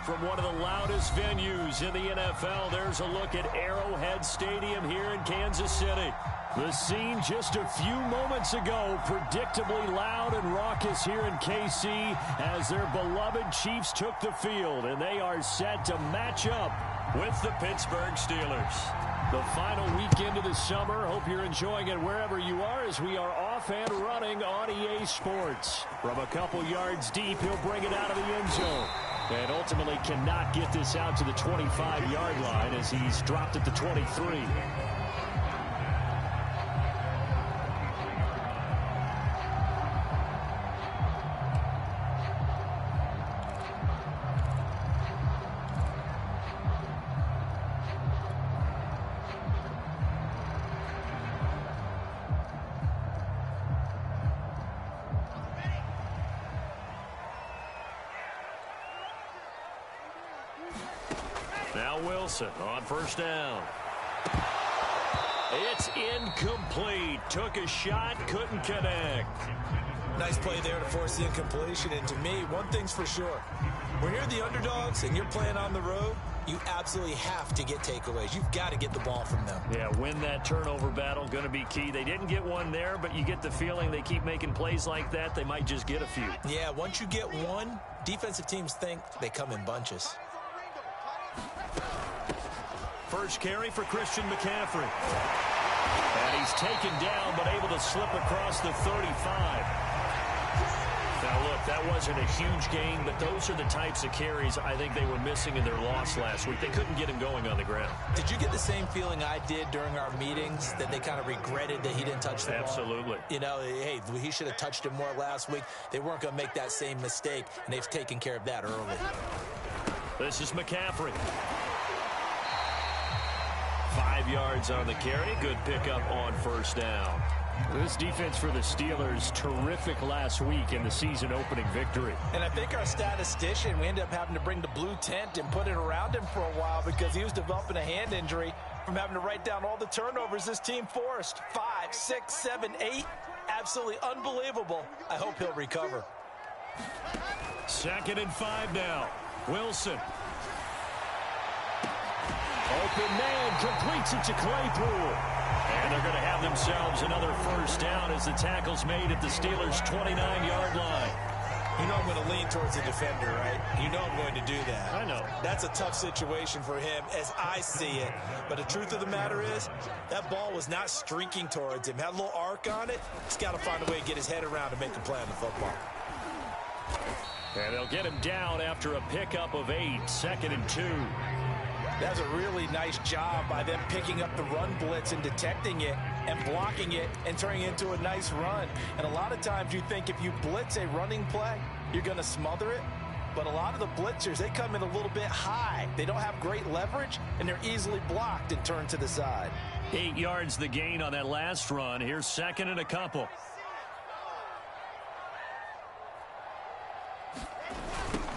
from one of the loudest venues in the NFL. There's a look at Arrowhead Stadium here in Kansas City. The scene just a few moments ago, predictably loud and raucous here in KC as their beloved Chiefs took the field, and they are set to match up with the Pittsburgh Steelers. The final weekend of the summer. Hope you're enjoying it wherever you are as we are off and running on EA Sports. From a couple yards deep, he'll bring it out of the end zone. And ultimately cannot get this out to the 25-yard line as he's dropped at the 23. Now Wilson on first down. It's incomplete. Took a shot, couldn't connect. Nice play there to force the incompletion. And to me, one thing's for sure. When you're the underdogs and you're playing on the road, you absolutely have to get takeaways. You've got to get the ball from them. Yeah, win that turnover battle, going to be key. They didn't get one there, but you get the feeling they keep making plays like that, they might just get a few. Yeah, once you get one, defensive teams think they come in bunches. First carry for Christian McCaffrey. And he's taken down, but able to slip across the 35. Now, look, that wasn't a huge gain, but those are the types of carries I think they were missing in their loss last week. They couldn't get him going on the ground. Did you get the same feeling I did during our meetings, that they kind of regretted that he didn't touch the ball? Absolutely. You know, hey, he should have touched it more last week. They weren't going to make that same mistake, and they've taken care of that early. This is McCaffrey. 5 yards on the carry. Good pickup on first down. This defense for the Steelers, terrific last week in the season opening victory. And I think our statistician, we ended up having to bring the blue tent and put it around him for a while because he was developing a hand injury from having to write down all the turnovers this team forced. 5, 6, 7, 8. Absolutely unbelievable. I hope he'll recover. 2nd and 5 now. Wilson. Open man, completes it to Claypool. And they're going to have themselves another first down as the tackle's made at the Steelers' 29-yard line. You know I'm going to lean towards the defender, right? You know I'm going to do that. I know. That's a tough situation for him as I see it. But the truth of the matter is, that ball was not streaking towards him. Had a little arc on it. He's got to find a way to get his head around and make a play on the football. And they'll get him down after a pickup of 8, 2nd and 2. That's a really nice job by them picking up the run blitz and detecting it and blocking it and turning it into a nice run. And a lot of times you think if you blitz a running play, you're going to smother it. But a lot of the blitzers, they come in a little bit high. They don't have great leverage, and they're easily blocked and turned to the side. 8 yards the gain on that last run. Here's 2nd and a couple.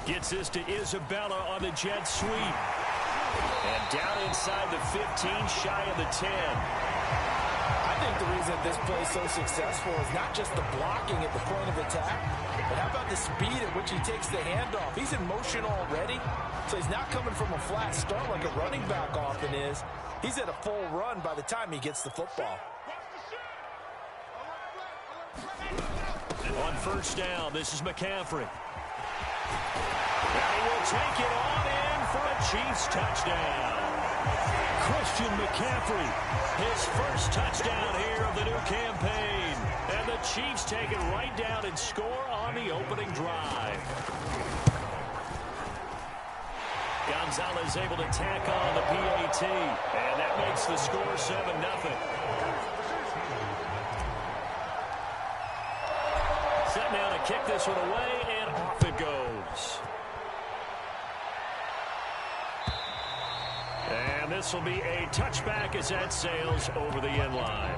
Gets this to Isabella on the jet sweep. And down inside the 15, shy of the 10. I think the reason this play is so successful is not just the blocking at the point of attack, but how about the speed at which he takes the handoff? He's in motion already, so he's not coming from a flat start like a running back often is. He's at a full run by the time he gets the football. On first down, this is McCaffrey. And he will take it on in for a Chiefs touchdown. Christian McCaffrey, his first touchdown here of the new campaign. And the Chiefs take it right down and score on the opening drive. Gonzalez able to tack on the PAT. And that makes the score 7-0. Set now to kick this one away, and off it goes. And this will be a touchback as that sails over the end line.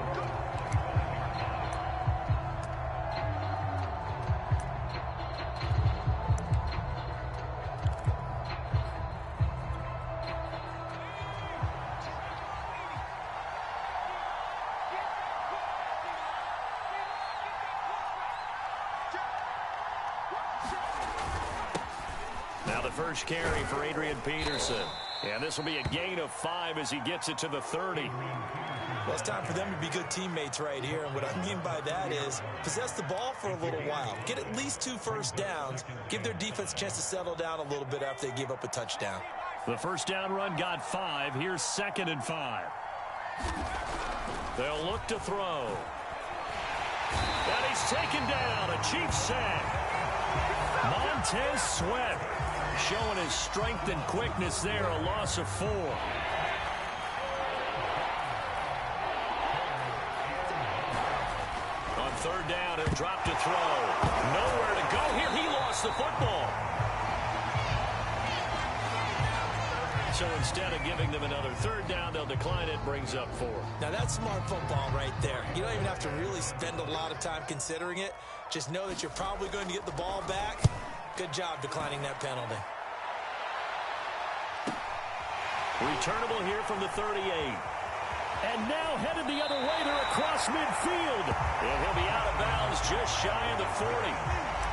Now the first carry for Adrian Peterson. And this will be a gain of 5 as he gets it to the 30. Well, it's time for them to be good teammates right here. And what I mean by that is possess the ball for a little while. Get at least 2 first downs. Give their defense a chance to settle down a little bit after they give up a touchdown. The first down run got 5. Here's 2nd and 5. They'll look to throw. And he's taken down. A Chiefs sack. Montez Sweat showing his strength and quickness there. A loss of 4. On 3rd down, he'll drop to throw. Nowhere to go here. He lost the football. So instead of giving them another 3rd down, they'll decline it. Brings up 4. Now that's smart football right there. You don't even have to really spend a lot of time considering it. Just know that you're probably going to get the ball back. Good job declining that penalty. Returnable here from the 38. And now headed the other way. They're across midfield. And he'll be out of bounds just shy of the 40.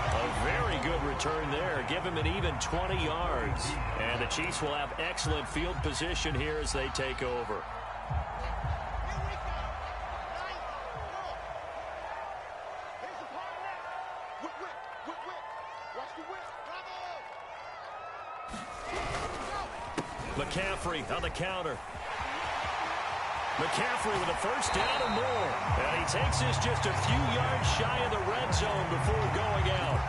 A very good return there. Give him an even 20 yards. And the Chiefs will have excellent field position here as they take over. McCaffrey on the counter. McCaffrey with a first down and more. And he takes this just a few yards shy of the red zone before going out.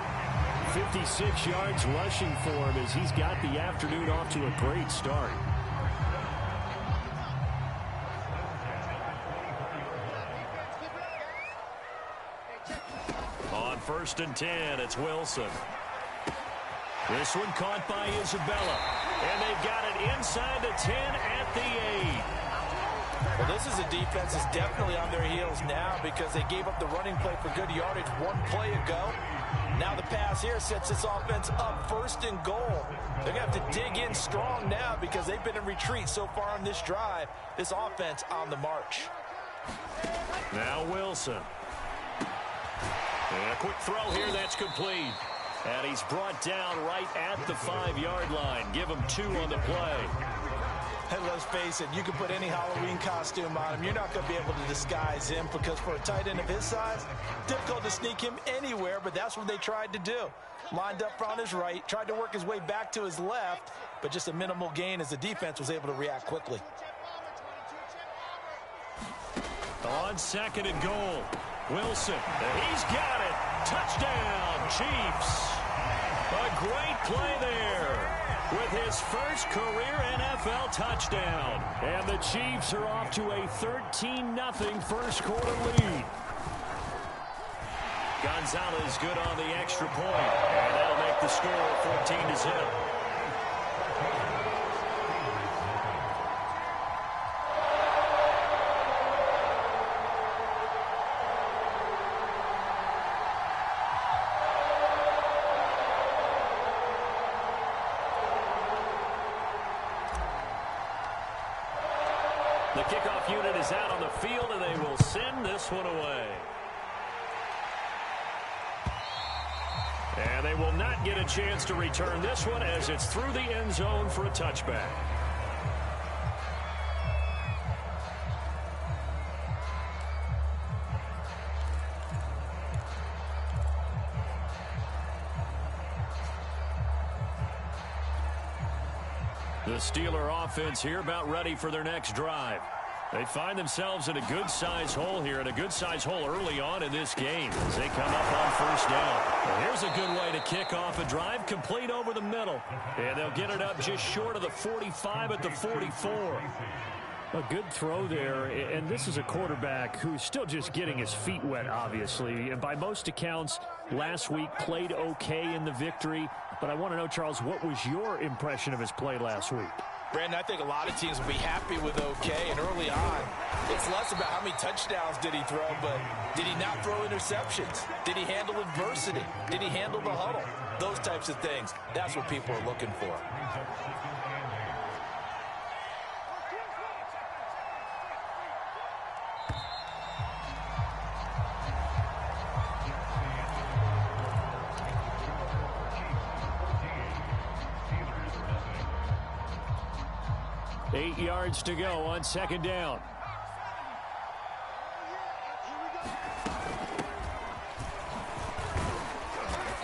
56 yards rushing for him as he's got the afternoon off to a great start. On 1st and 10, it's Wilson. This one caught by Isabella. And they've got it inside the 10 at the 8. Well, this is a defense that's definitely on their heels now because they gave up the running play for good yardage 1 play ago. Now the pass here sets this offense up 1st and goal. They're going to have to dig in strong now because they've been in retreat so far on this drive. This offense on the march. Now Wilson. And a quick throw here that's complete. And he's brought down right at the 5-yard line. Give him 2 on the play. Hey, let's face it, you can put any Halloween costume on him. You're not going to be able to disguise him because for a tight end of his size, difficult to sneak him anywhere, but that's what they tried to do. Lined up on his right, tried to work his way back to his left, but just a minimal gain as the defense was able to react quickly. On 2nd and goal, Wilson, he's got it. Touchdown, Chiefs. A great play there with his first career NFL touchdown. And the Chiefs are off to a 13-0 first quarter lead. Gonzalez good on the extra point. And that'll make the score 14-0. The kickoff unit is out on the field, and they will send this one away. And they will not get a chance to return this one as it's through the end zone for a touchback. The Steeler offense here about ready for their next drive. They find themselves in a good-sized hole here, and a good-sized hole early on in this game as they come up on 1st down. Well, here's a good way to kick off a drive, complete over the middle. And they'll get it up just short of the 45 at the 44. A good throw there, and this is a quarterback who's still just getting his feet wet, obviously. And by most accounts, last week played okay in the victory. But I want to know, Charles, what was your impression of his play last week? Brandon, I think a lot of teams will be happy with okay, and early on, it's less about how many touchdowns did he throw, but did he not throw interceptions? Did he handle adversity? Did he handle the huddle? Those types of things. That's what people are looking for. 8 yards to go on second down.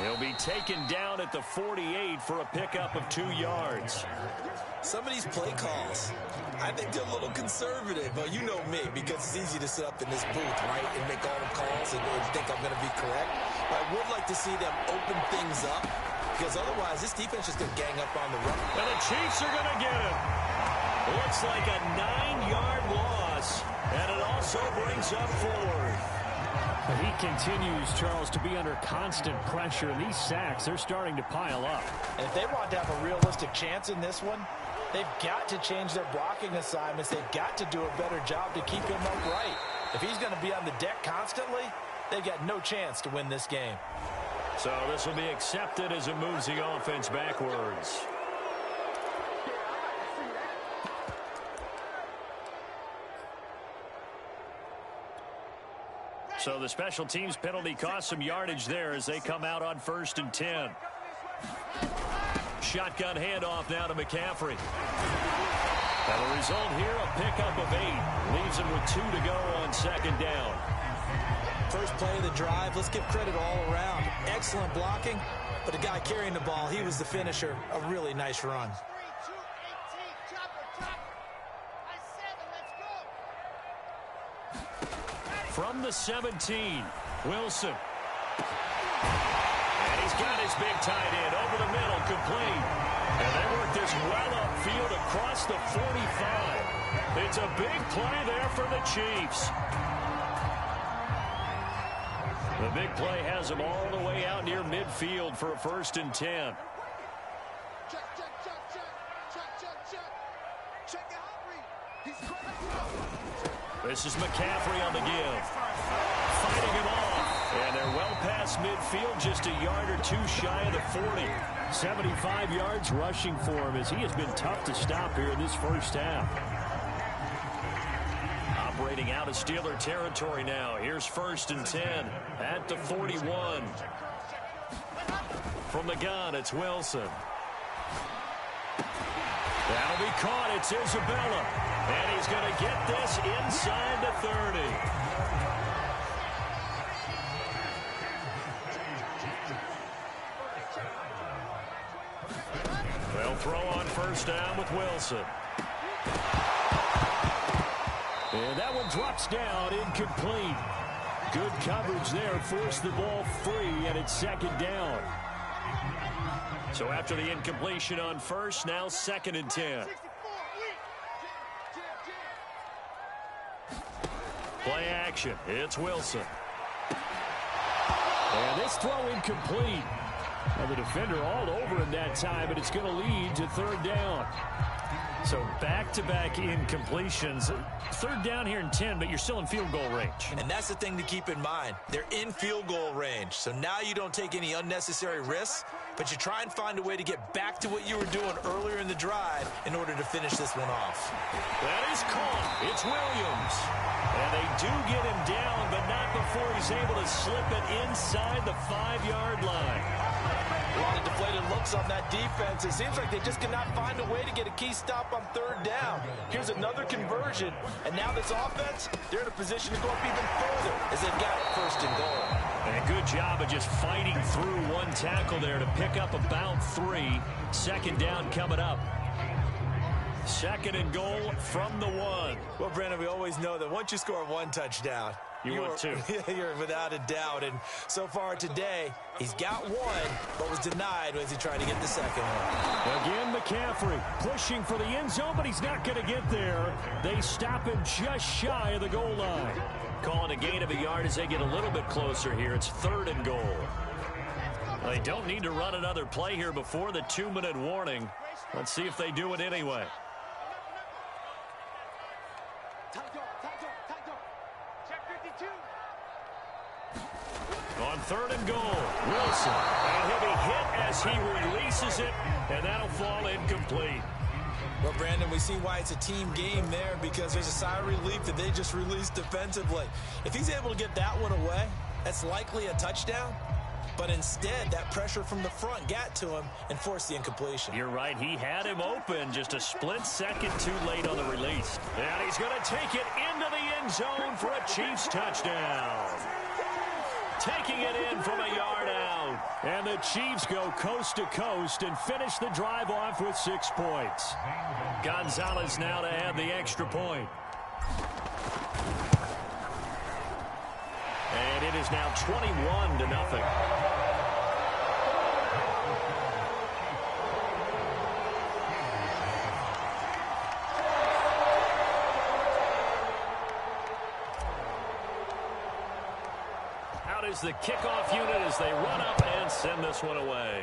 He'll be taken down at the 48 for a pickup of 2 yards. Some of these play calls, I think they're a little conservative. Well, you know me, because it's easy to sit up in this booth, right, and make all the calls and think I'm going to be correct. But I would like to see them open things up, because otherwise this defense is going to gang up on the run. And the Chiefs are going to get him. Looks like a 9-yard loss, and it also brings up forward. But he continues, Charles, to be under constant pressure. These sacks, they're starting to pile up. And if they want to have a realistic chance in this one, they've got to change their blocking assignments. They've got to do a better job to keep him upright. If he's going to be on the deck constantly, they've got no chance to win this game. So this will be accepted as it moves the offense backwards. So the special teams penalty cost some yardage there as they come out on 1st and 10. Shotgun handoff now to McCaffrey. And the result here, a pickup of 8. Leaves him with 2 to go on second down. First play of the drive, let's give credit all around. Excellent blocking, but the guy carrying the ball, he was the finisher. A really nice run. From the 17, Wilson. And he's got his big tight end over the middle, complete. And they work this well upfield across the 45. It's a big play there for the Chiefs. The big play has them all the way out near midfield for a 1st and 10. This is McCaffrey on the give. Fighting him off. And they're well past midfield, just a yard or 2 shy of the 40. 75 yards rushing for him as he has been tough to stop here in this first half. Operating out of Steeler territory now. Here's 1st and 10 at the 41. From the gun, it's Wilson. That'll be caught. It's Isabella. And he's going to get this inside the 30. They'll throw on 1st down with Wilson. And that one drops down, incomplete. Good coverage there, forced the ball free, and it's 2nd down. So after the incompletion on 1st, now 2nd and 10. Play action. It's Wilson. And this throw incomplete. Now the defender all over him that time, but it's going to lead to 3rd down. So back-to-back incompletions. 3rd down here and 10, but you're still in field goal range. And that's the thing to keep in mind. They're in field goal range. So now you don't take any unnecessary risks, but you try and find a way to get back to what you were doing earlier in the drive in order to finish this one off. That is caught. It's Williams. And they do get him down, but not before he's able to slip it inside the 5-yard line. A lot of deflated looks on that defense. It seems like they just cannot find a way to get a key stop on 3rd down. Here's another conversion, and now this offense, they're in a position to go up even further as they've got it 1st and goal. And a good job of just fighting through one tackle there to pick up about 3. 2nd down coming up. 2nd and goal from the 1. Well, Brandon, we always know that once you score 1 touchdown, want 2. You're without a doubt. And so far today, he's got 1, but was denied as he tried to get the 2nd one. Again, McCaffrey pushing for the end zone, but he's not going to get there. They stop him just shy of the goal line. Calling a gain of a yard as they get a little bit closer here. It's 3rd and goal. They don't need to run another play here before the 2-minute warning. Let's see if they do it anyway. On 3rd and goal, Wilson. And he'll be hit as he releases it, and that'll fall incomplete. Well, Brandon, we see why it's a team game there, because there's a sigh of relief that they just released defensively. If he's able to get that one away, that's likely a touchdown. But instead, that pressure from the front got to him and forced the incompletion. You're right. He had him open just a split second too late on the release. And he's going to take it into the end zone for a Chiefs touchdown. Taking it in from a yard out. And the Chiefs go coast to coast and finish the drive off with 6 points. Gonzalez now to add the extra point. And it is now 21-0. Out is the kickoff unit as they run up and send this one away.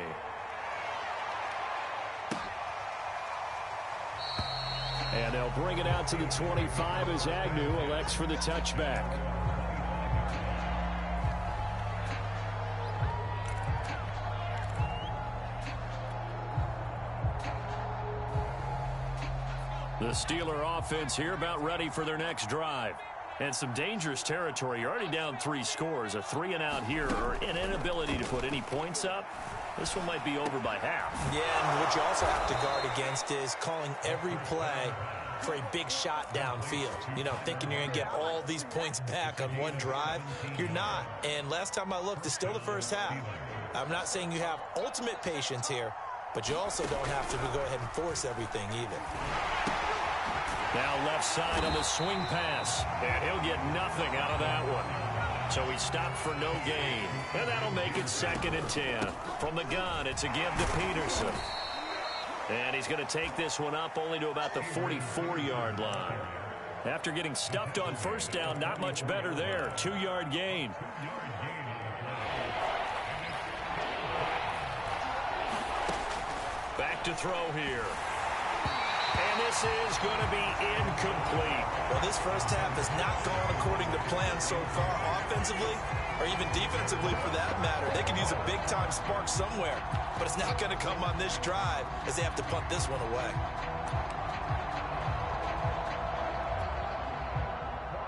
And they'll bring it out to the 25 as Agnew elects for the touchback. The Steeler offense here about ready for their next drive. And some dangerous territory. You're already down 3 scores. A 3-and-out here or an inability to put any points up. This one might be over by half. Yeah, and what you also have to guard against is calling every play for a big shot downfield. You know, thinking you're going to get all these points back on one drive. You're not. And last time I looked, it's still the first half. I'm not saying you have ultimate patience here, but you also don't have to go ahead and force everything either. Now left side on the swing pass. And he'll get nothing out of that one. So he stopped for no gain. And that'll make it 2nd and 10. From the gun, it's a give to Peterson. And he's going to take this one up only to about the 44-yard line. After getting stuffed on first down, not much better there. 2-yard gain. Back to throw here. And this is going to be incomplete. Well, this first half has not gone according to plan so far offensively or even defensively for that matter. They could use a big-time spark somewhere, but it's not going to come on this drive as they have to punt this one away.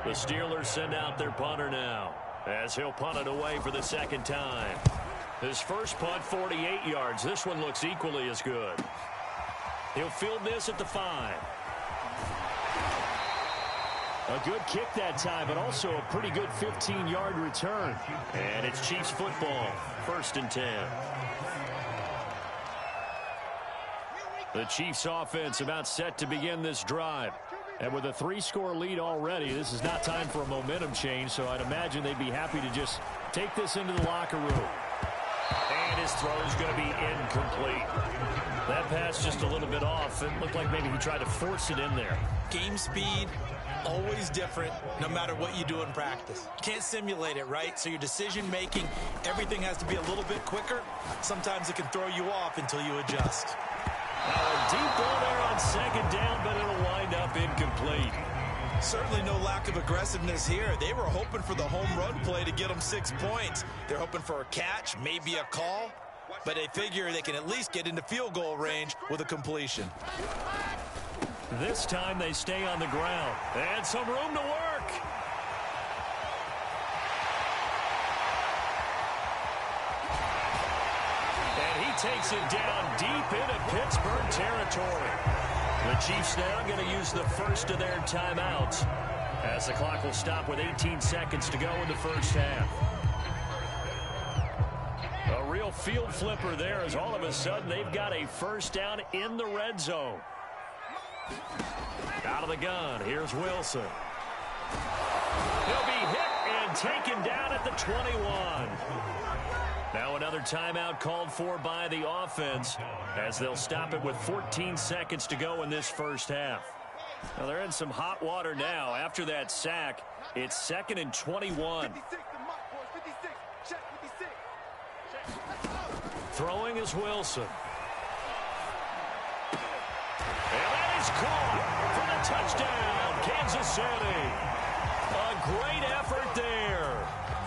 The Steelers send out their punter now as he'll punt it away for the 2nd time. His first punt, 48 yards. This one looks equally as good. He'll field this at the 5. A good kick that time, but also a pretty good 15-yard return. And it's Chiefs football, 1st and 10. The Chiefs offense about set to begin this drive. And with a 3-score lead already, this is not time for a momentum change, so I'd imagine they'd be happy to just take this into the locker room. And his throw is going to be incomplete. That pass just a little bit off. It looked like maybe he tried to force it in there. Game speed, always different, no matter what you do in practice. You can't simulate it, right? So your decision-making, everything has to be a little bit quicker. Sometimes it can throw you off until you adjust. A deep ball there on 2nd down, but it'll wind up incomplete. Certainly no lack of aggressiveness here. They were hoping for the home run play to get them 6 points. They're hoping for a catch, maybe a call, but they figure they can at least get into field goal range with a completion. This time they stay on the ground. And some room to work. And he takes it down deep into Pittsburgh territory. The Chiefs now going to use the first of their timeouts as the clock will stop with 18 seconds to go in the first half. A real field flipper there as all of a sudden they've got a first down in the red zone. Out of the gun, here's Wilson. He'll be hit and taken down at the 21. Now another timeout called for by the offense as they'll stop it with 14 seconds to go in this first half. Now they're in some hot water now. After that sack, it's 2nd and 21. Throwing is Wilson. And that is caught for the touchdown, Kansas City. A great effort there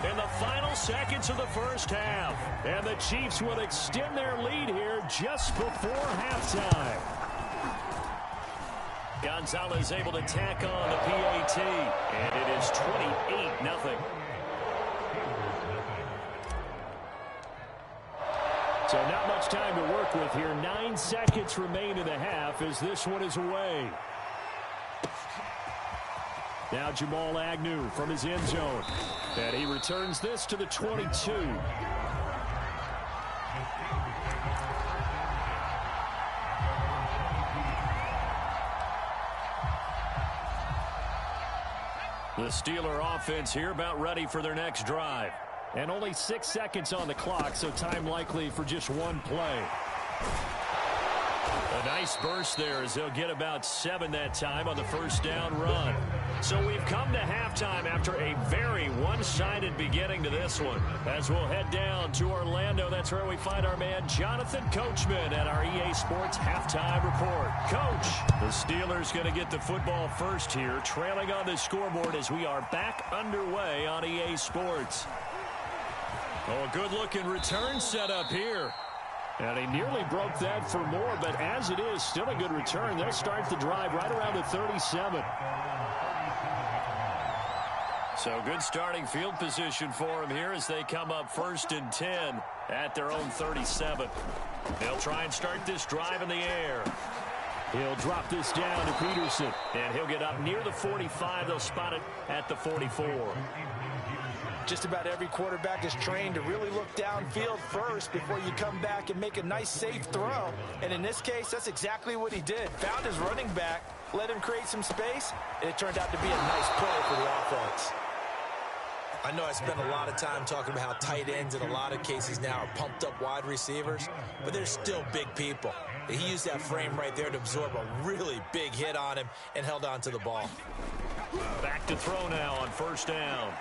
in the final seconds of the first half. And the Chiefs will extend their lead here just before halftime. Gonzalez able to tack on the PAT, and it is 28-0. So not much time to work with here. 9 seconds remain in the half as this one is away. Now Jamal Agnew from his end zone. And he returns this to the 22. The Steeler offense here about ready for their next drive. And only 6 seconds on the clock, so time likely for just one play. A nice burst there as they'll get about 7 that time on the first down run. So we've come to halftime after a very one-sided beginning to this one. As we'll head down to Orlando, that's where we find our man Jonathan Coachman at our EA Sports Halftime Report. Coach, the Steelers going to get the football first here, trailing on the scoreboard as we are back underway on EA Sports. Oh, a good-looking return setup here. And he nearly broke that for more, but as it is, still a good return. They'll start the drive right around the 37. So good starting field position for him here as they come up 1st and 10 at their own 37. They'll try and start this drive in the air. He'll drop this down to Peterson, and he'll get up near the 45. They'll spot it at the 44. Just about every quarterback is trained to really look downfield first before you come back and make a nice, safe throw. And in this case, that's exactly what he did. Found his running back, let him create some space, and it turned out to be a nice play for the offense. I know I spent a lot of time talking about how tight ends in a lot of cases now are pumped up wide receivers, but they're still big people. He used that frame right there to absorb a really big hit on him and held on to the ball. Back to throw now on first down.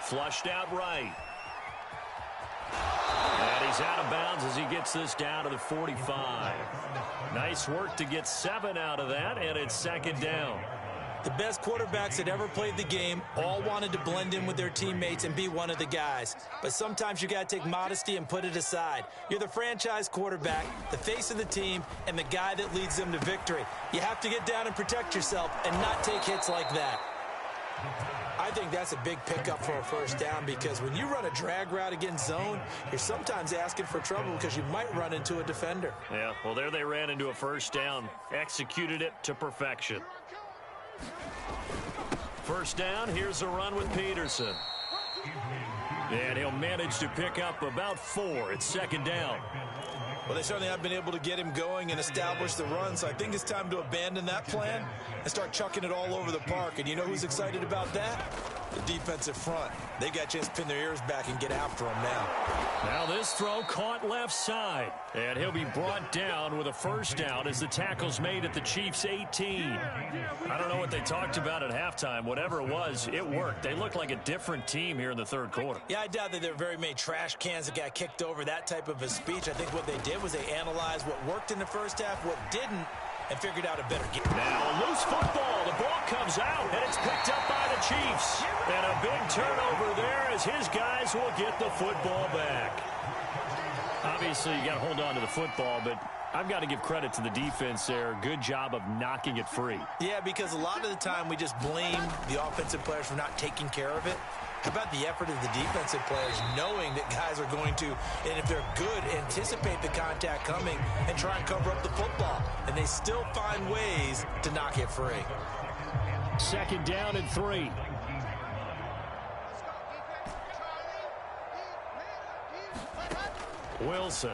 Flushed out right. And he's out of bounds as he gets this down to the 45. Nice work to get 7 out of that, and it's 2nd down. The best quarterbacks that ever played the game all wanted to blend in with their teammates and be one of the guys. But sometimes you got to take modesty and put it aside. You're the franchise quarterback, the face of the team, and the guy that leads them to victory. You have to get down and protect yourself and not take hits like that. I think that's a big pickup for a first down because when you run a drag route against zone, you're sometimes asking for trouble because you might run into a defender. Yeah, well, there they ran into a first down, executed it to perfection. First down, here's a run with Peterson. And he'll manage to pick up about 4. It's 2nd down. Well, they certainly have been able to get him going and establish the run, so I think it's time to abandon that plan and start chucking it all over the park. And you know who's excited about that? The defensive front. They got a chance to pin their ears back and get after him now. Now this throw caught left side. And he'll be brought down with a first down as the tackle's made at the Chiefs' 18. I don't know what they talked about at halftime. Whatever it was, it worked. They looked like a different team here in the 3rd quarter. Yeah, I doubt that there were very many trash cans that got kicked over, that type of a speech. I think what they did was they analyzed what worked in the first half, what didn't, and figured out a better game. Now a loose football. The ball comes out, and it's picked up by the Chiefs. And a big turnover there as his guys will get the football back. Obviously, you got to hold on to the football, but I've got to give credit to the defense there. Good job of knocking it free. Yeah, because a lot of the time we just blame the offensive players for not taking care of it. How about the effort of the defensive players knowing that guys are going to, and if they're good, anticipate the contact coming and try and cover up the football. And they still find ways to knock it free. 2nd down and 3. Wilson.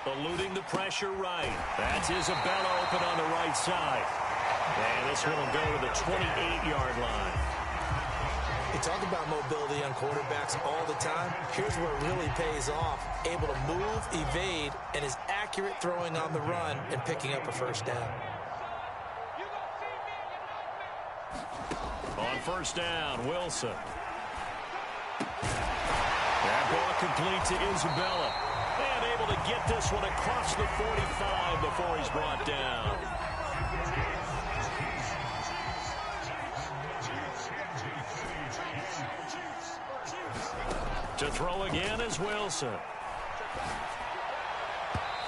Eluding the pressure right. That's Isabella open on the right side. And this one will go to the 28-yard line. You talk about mobility on quarterbacks all the time. Here's where it really pays off. Able to move, evade, and is accurate throwing on the run and picking up a first down. On first down, Wilson. That ball complete to Isabella. And able to get this one across the 45 before he's brought down. To throw again is Wilson.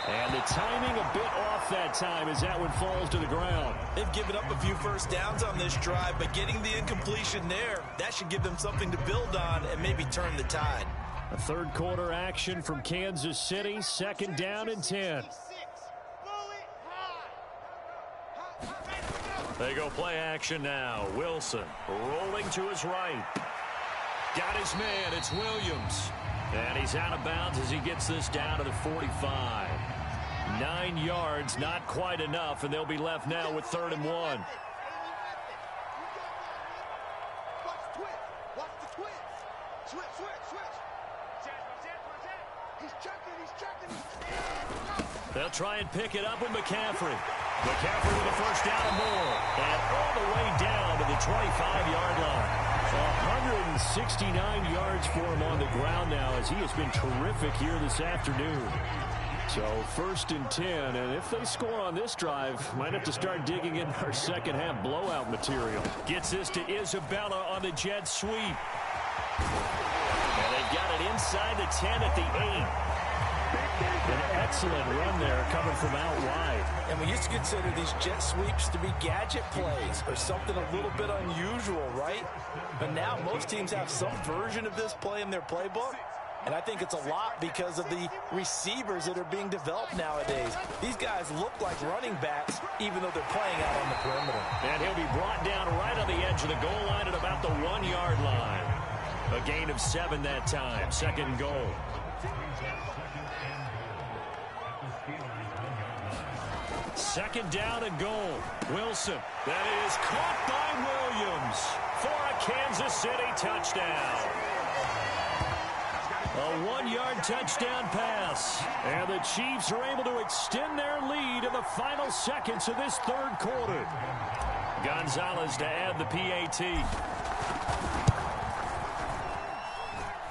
And the timing a bit off that time as that one falls to the ground. They've given up a few first downs on this drive, but getting the incompletion there, that should give them something to build on and maybe turn the tide. A third quarter action from Kansas City, second down and 10. They go play action now. Wilson rolling to his right. Got his man. It's Williams. And he's out of bounds as he gets this down to the 45. 9 yards, not quite enough, and they'll be left now with 3rd and 1. They'll try and pick it up with McCaffrey. McCaffrey with a first down and more. And all the way down to the 25-yard line. 169 yards for him on the ground now as he has been terrific here this afternoon. So 1st and 10, and if they score on this drive, might have to start digging in our second half blowout material. Gets this to Isabella on the jet sweep. And they've got it inside the 10 at the 8. An excellent run there coming from out wide. And we used to consider these jet sweeps to be gadget plays or something a little bit unusual, right? But now most teams have some version of this play in their playbook. And I think it's a lot because of the receivers that are being developed nowadays. These guys look like running backs even though they're playing out on the perimeter. And he'll be brought down right on the edge of the goal line at about the 1-yard line. A gain of 7 that time. 2nd and goal. Second down and goal. Wilson. That is caught by Williams for a Kansas City touchdown. A 1-yard touchdown pass. And the Chiefs are able to extend their lead in the final seconds of this 3rd quarter. Gonzalez to add the PAT.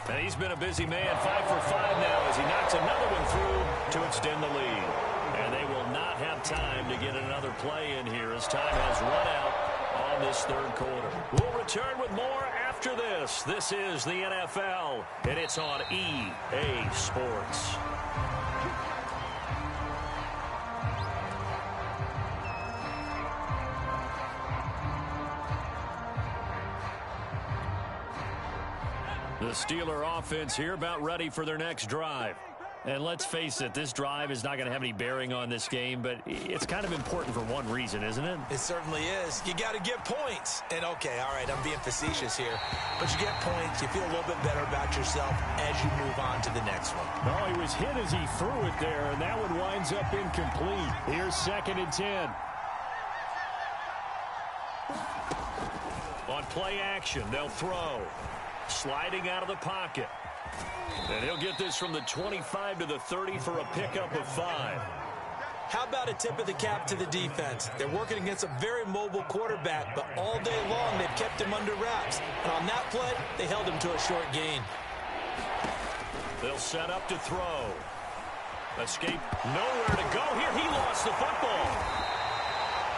And he's been a busy man, 5 for 5 now as he knocks another one through to extend the lead. And they will not have time to get another play in here as time has run out on this 3rd quarter. We'll return with more after this. This is the NFL, and it's on EA Sports. The Steeler offense here about ready for their next drive. And let's face it, this drive is not going to have any bearing on this game, but it's kind of important for one reason, isn't it? It certainly is. You got to get points. And, okay, all right, I'm being facetious here. But you get points, you feel a little bit better about yourself as you move on to the next one. Oh, he was hit as he threw it there, and that one winds up incomplete. Here's 2nd and 10. On play action, they'll throw. Sliding out of the pocket. And he'll get this from the 25 to the 30 for a pickup of 5. How about a tip of the cap to the defense? They're working against a very mobile quarterback, but all day long they've kept him under wraps. And on that play, they held him to a short gain. They'll set up to throw. Escape, nowhere to go here. He lost the football.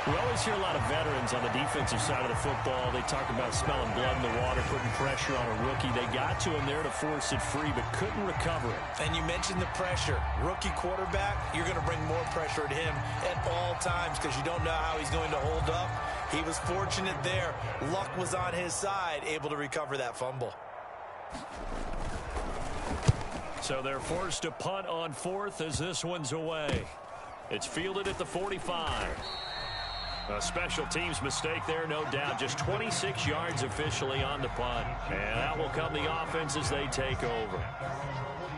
We always hear a lot of veterans on the defensive side of the football. They talk about smelling blood in the water, putting pressure on a rookie. They got to him there to force it free, but couldn't recover it. And you mentioned the pressure. Rookie quarterback, you're going to bring more pressure at him at all times because you don't know how he's going to hold up. He was fortunate there. Luck was on his side, able to recover that fumble. So they're forced to punt on 4th as this one's away. It's fielded at the 45. A special teams mistake there, no doubt. Just 26 yards officially on the punt. And that will come the offense as they take over.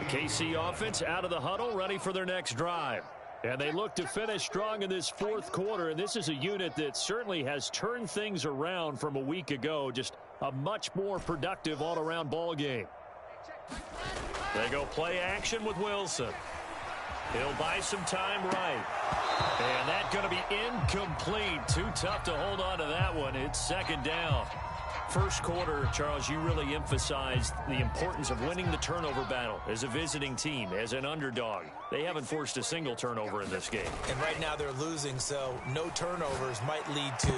The KC offense out of the huddle, ready for their next drive. And they look to finish strong in this 4th quarter. And this is a unit that certainly has turned things around from a week ago. Just a much more productive all-around ball game. They go play action with Wilson. He'll buy some time right. And that's going to be incomplete. Too tough to hold on to that one. It's 2nd down. 1st quarter, Charles, you really emphasized the importance of winning the turnover battle as a visiting team, as an underdog. They haven't forced a single turnover in this game. And right now they're losing, so no turnovers might lead to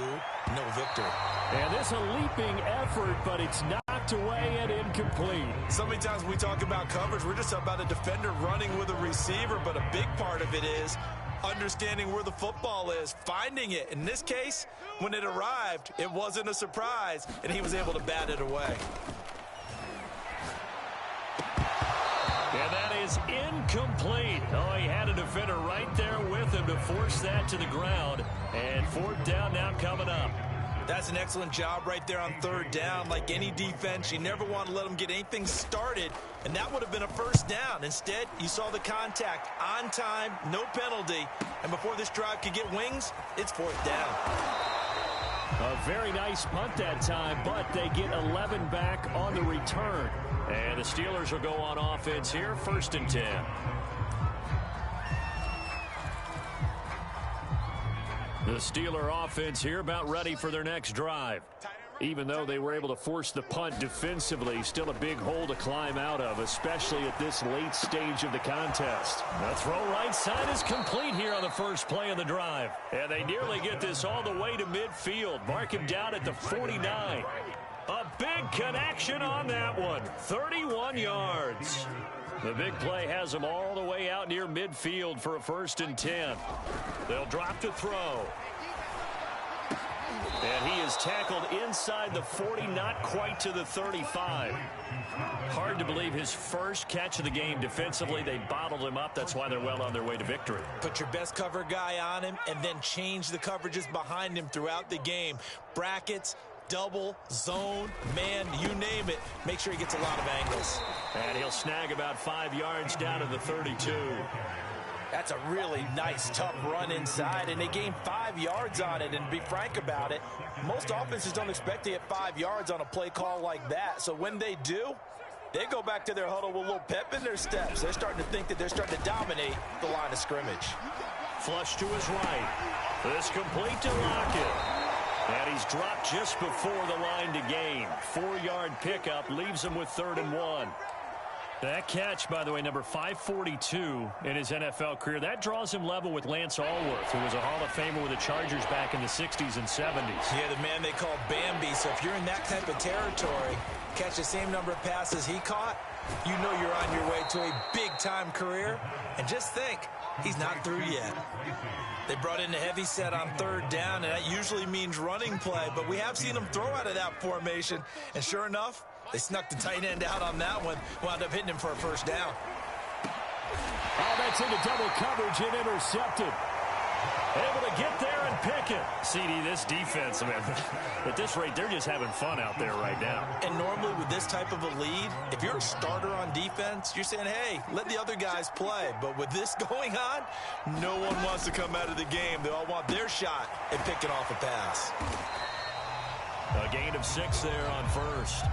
no victory. And this a leaping effort, but it's knocked away and incomplete. So many times when we talk about coverage, we're just talking about a defender running with a receiver, but a big part of it is understanding where the football is, finding it. In this case, when it arrived, it wasn't a surprise, and he was able to bat it away. defender right there with him to force that to the ground. And fourth down now coming up. That's an excellent job right there on third down. Like any defense, you never want to let them get anything started, and that would have been a first down. Instead, you saw the contact on time, no penalty, and before this drive could get wings, it's fourth down. A very nice punt that time, but they get 11 back on the return. And the Steelers will go on offense here, 1st and 10. The Steeler offense here about ready for their next drive. Even though they were able to force the punt defensively, still a big hole to climb out of, especially at this late stage of the contest. The throw right side is complete here on the first play of the drive. And they nearly get this all the way to midfield. Mark him down at the 49. A big connection on that one. 31 yards. The big play has them all the way out near midfield for a 1st and 10. They'll drop to throw. And he is tackled inside the 40, not quite to the 35. Hard to believe his first catch of the game defensively. They bottled him up. That's why they're well on their way to victory. Put your best cover guy on him and then change the coverages behind him throughout the game. Brackets, double, zone, man, you name it. Make sure he gets a lot of angles. And he'll snag about 5 yards down to the 32. That's a really nice, tough run inside, and they gained 5 yards on it. And to be frank about it, most offenses don't expect to get 5 yards on a play call like that. So when they do, they go back to their huddle with a little pep in their steps. They're starting to think that they're starting to dominate the line of scrimmage. Flush to his right. This complete to Lockett. And he's dropped just before the line to gain. 4-yard pickup leaves him with 3rd and 1. That catch, by the way, number 542 in his NFL career, that draws him level with Lance Allworth, who was a Hall of Famer with the Chargers back in the 60s and 70s. Yeah, the man they call Bambi. So if you're in that type of territory, catch the same number of passes he caught, you know you're on your way to a big-time career. And just think, he's not through yet. They brought in a heavy set on 3rd down, and that usually means running play. But we have seen him throw out of that formation. And sure enough, they snuck the tight end out on that one, wound up hitting him for a 1st down. Oh, that's into double coverage and intercepted. Able to get there and pick it. CD, this defense, man, at this rate, they're just having fun out there right now. And normally with this type of a lead, if you're a starter on defense, you're saying, hey, let the other guys play. But with this going on, no one wants to come out of the game. They all want their shot at picking off a pass. A gain of 6 there on 1st.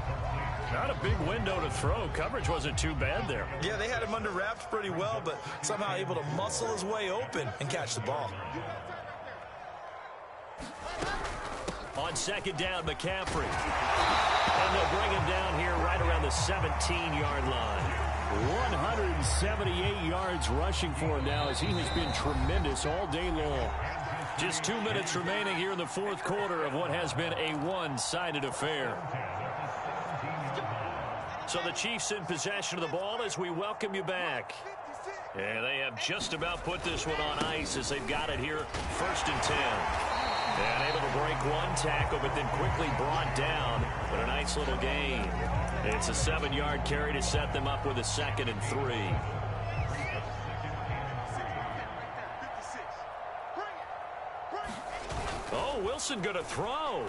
Not a big window to throw. Coverage wasn't too bad there. Yeah, they had him under wraps pretty well, but somehow able to muscle his way open and catch the ball. On 2nd down, McCaffrey. And they'll bring him down here right around the 17-yard line. 178 yards rushing for him now as he has been tremendous all day long. Just 2 minutes remaining here in the 4th quarter of what has been a one-sided affair. So the Chiefs in possession of the ball as we welcome you back. And they have just about put this one on ice as they've got it here, 1st and 10. And able to break one tackle, but then quickly brought down. But a nice little gain. It's a 7-yard carry to set them up with a 2nd and 3. Oh, Wilson going to throw.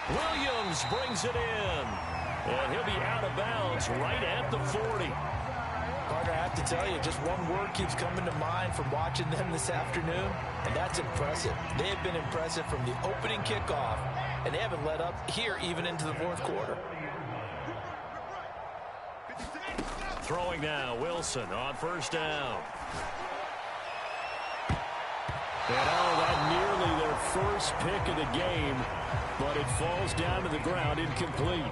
Williams brings it in. And he'll be out of bounds right at the 40. Carter, I have to tell you, just one word keeps coming to mind from watching them this afternoon, and that's impressive. They have been impressive from the opening kickoff, and they haven't let up here even into the 4th quarter. Throwing now, Wilson on 1st down. And that nearly their first pick of the game, but it falls down to the ground incomplete.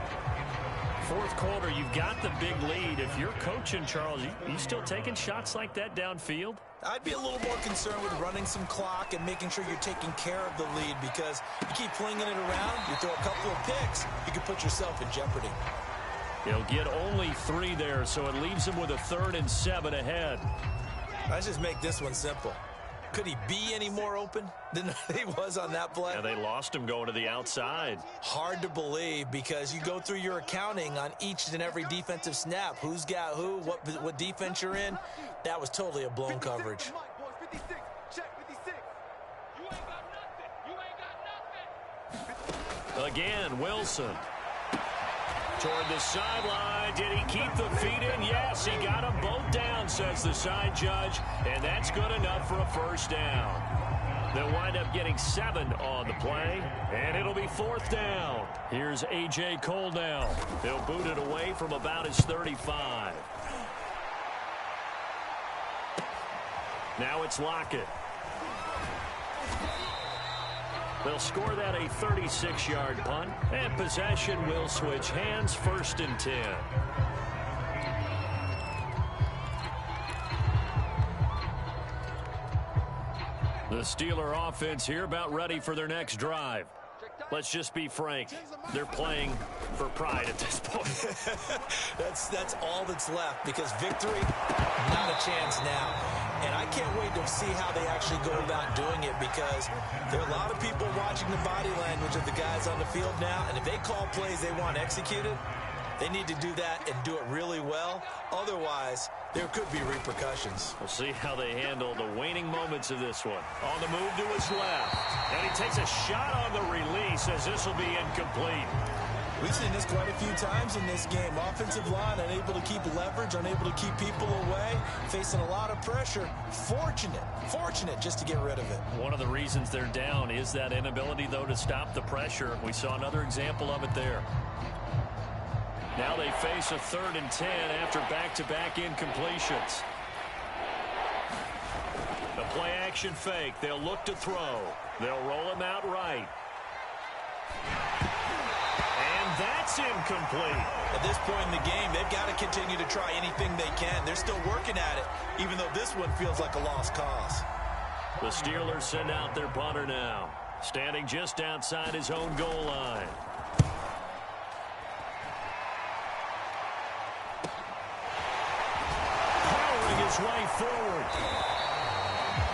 4th quarter, you've got the big lead. If you're coaching, Charles, you still taking shots like that downfield? I'd be a little more concerned with running some clock and making sure you're taking care of the lead, because you keep flinging it around, you throw a couple of picks, you can put yourself in jeopardy. He'll get only 3 there, so it leaves him with a 3rd and 7 ahead. Let's just make this one simple. Could he be any more open than he was on that play? Yeah, they lost him going to the outside. Hard to believe because you go through your accounting on each and every defensive snap. Who's got who, what defense you're in. That was totally a blown coverage. Again, Wilson. Toward the sideline. Did he keep the feet in? Yes, he got them both down, says the side judge. And that's good enough for a first down. They'll wind up getting 7 on the play. And it'll be 4th down. Here's A.J. Cole now. He'll boot it away from about his 35. Now it's Lockett. They'll score that a 36-yard punt, and possession will switch hands, 1st and 10. The Steeler offense here about ready for their next drive. Let's just be frank. They're playing for pride at this point. That's all that's left because victory, not a chance now. And I can't wait to see how they actually go about doing it because there are a lot of people watching the body language of the guys on the field now. And if they call plays they want executed, they need to do that and do it really well. Otherwise, there could be repercussions. We'll see how they handle the waning moments of this one. On the move to his left. And he takes a shot on the release as this will be incomplete. We've seen this quite a few times in this game. Offensive line unable to keep leverage, unable to keep people away, facing a lot of pressure. Fortunate just to get rid of it. One of the reasons they're down is that inability, though, to stop the pressure. We saw another example of it there. Now they face a 3rd and 10 after back-to-back incompletions. The play-action fake. They'll look to throw. They'll roll him out right. And that's incomplete. At this point in the game, they've got to continue to try anything they can. They're still working at it, even though this one feels like a lost cause. The Steelers send out their punter now, standing just outside his own goal line. His way forward.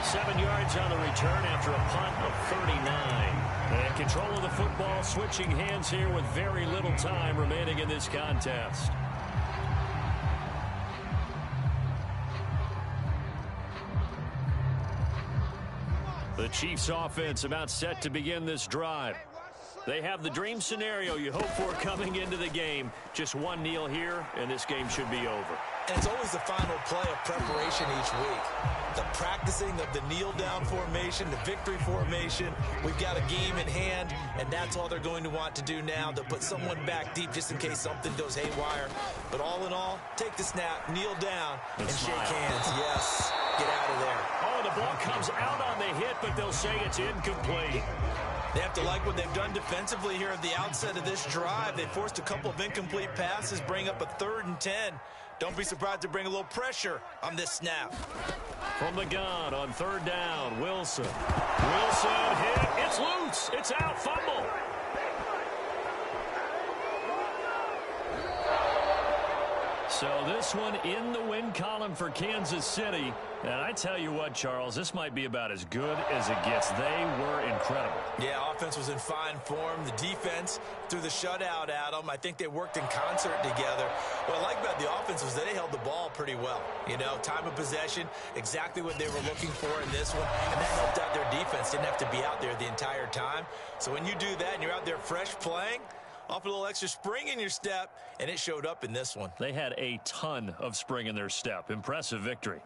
7 yards on the return after a punt of 39. And control of the football switching hands here with very little time remaining in this contest. The Chiefs offense about set to begin this drive. They have the dream scenario you hope for coming into the game. Just one kneel here, and this game should be over. And it's always the final play of preparation each week. The practicing of the kneel-down formation, the victory formation. We've got a game in hand, and that's all they're going to want to do now, to put someone back deep just in case something goes haywire. But all in all, take the snap, kneel down, and shake hands. Yes, get out of there. Oh, the ball comes out on the hit, but they'll say it's incomplete. They have to like what they've done defensively here at the outset of this drive. They forced a couple of incomplete passes, bring up a 3rd and 10. Don't be surprised to bring a little pressure on this snap. From the gun on 3rd down, Wilson. Wilson hit. It's loose. It's out. Fumble. So this one in the win column for Kansas City. And I tell you what, Charles, this might be about as good as it gets. They were incredible. Yeah, offense was in fine form. The defense threw the shutout at them. I think they worked in concert together. What I like about the offense was they held the ball pretty well. You know, time of possession, exactly what they were looking for in this one. And that helped out their defense. Didn't have to be out there the entire time. So when you do that and you're out there fresh playing, off a little extra spring in your step, and it showed up in this one. They had a ton of spring in their step. Impressive victory.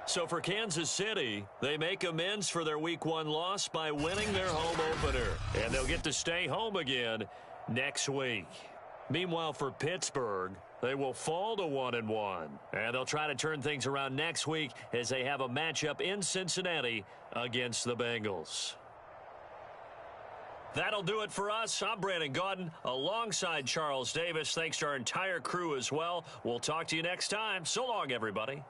So for Kansas City, they make amends for their Week 1 loss by winning their home opener. And they'll get to stay home again next week. Meanwhile, for Pittsburgh, they will fall to 1-1. And they'll try to turn things around next week as they have a matchup in Cincinnati against the Bengals. That'll do it for us. I'm Brandon Gaudin alongside Charles Davis. Thanks to our entire crew as well. We'll talk to you next time. So long, everybody.